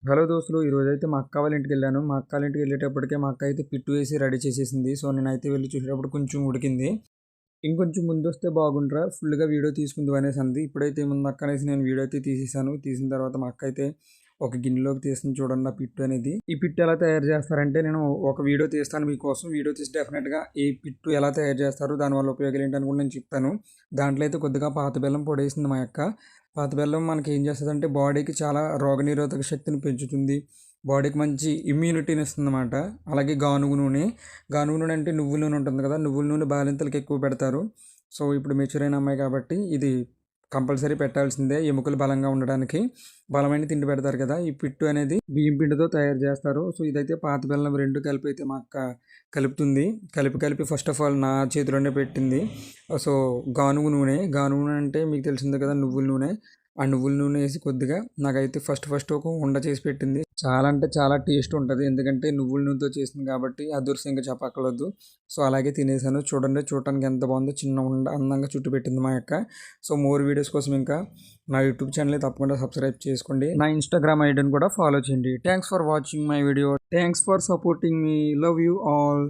Hello దోస్తులు, ఈరోజైతే మా అక్క వాళ్ళ ఇంటికి వెళ్ళాను. మా అక్క వాళ్ళ ఇంటికి వెళ్ళేటప్పటికే మా అక్క అయితే పిట్టు వేసి రెడీ చేసేసింది. సో నేనైతే వెళ్ళి చూసేటప్పుడు కొంచెం ఉడికింది. ఇంకొంచెం ముందు వస్తే బాగుండ్రా, ఫుల్గా వీడియో తీసుకుంది అనేసి అంది. ఇప్పుడైతే ముందు అక్క అనేసి నేను వీడియో అయితే తీసేసాను. తీసిన తర్వాత మా అక్క అయితే ఒక గిన్నెలోకి తీసింది. చూడండి ఆ పిట్టు అనేది. ఈ పిట్టు ఎలా తయారు చేస్తారంటే నేను ఒక వీడియో తీస్తాను మీకోసం. వీడియో తీసి డెఫినెట్గా ఈ పిట్టు ఎలా తయారు చేస్తారు, దానివల్ల ఉపయోగాలు ఏంటని కూడా నేను చెప్తాను. దాంట్లో అయితే కొద్దిగా పాత బెల్లం పొడేసింది మా అక్క. పాత బెల్లం మనకి ఏం చేస్తుందంటే బాడీకి చాలా రోగనిరోధక శక్తిని పెంచుతుంది. బాడీకి మంచి ఇమ్యూనిటీని ఇస్తుంది అన్నమాట. అలాగే గానుగు నూనె. గానుగు నూనె అంటే నువ్వుల నూనె ఉంటుంది కదా, నువ్వుల నూనె బాలింతలకు ఎక్కువ పెడతారు. సో ఇప్పుడు మెచ్యూర్ అయిన అమ్మాయి కాబట్టి ఇది కంపల్సరీ పెట్టాల్సిందే. ఎముకలు బలంగా ఉండడానికి బలమైన తిండి పెడతారు కదా. ఈ పిట్టు అనేది బియ్యం పిండితో తయారు చేస్తారు. సో ఇదైతే పాత బెల్లం రెండు కలిపి అయితే మా అక్క కలుపుతుంది. కలిపి ఫస్ట్ ఆఫ్ ఆల్ నా చేతిలోనే పెట్టింది. సో గానుగు నూనె అంటే మీకు తెలిసిందే కదా, నువ్వుల నూనె. ఆ నువ్వుల నూనె వేసి కొద్దిగా నాకైతే ఫస్ట్ ఒక ఉండ చేసి పెట్టింది. చాలా అంటే చాలా టేస్ట్ ఉంటుంది, ఎందుకంటే నువ్వుల నూనెతో చేసింది కాబట్టి అదృష్టం ఇంకా చెప్పక్కర్లేదు. సో అలాగే తినేసాను. చూడటానికి ఎంత బాగుందో, చిన్న ఉండ అందంగా చుట్టు పెట్టింది మా యొక్క. సో మోర్ వీడియోస్ కోసం ఇంకా నా యూట్యూబ్ ఛానల్ తప్పకుండా సబ్స్క్రైబ్ చేసుకోండి. నా ఇన్స్టాగ్రామ్ ఐడిని కూడా ఫాలో చేయండి. Thanks for watching my video. Thanks for supporting me. Love you all.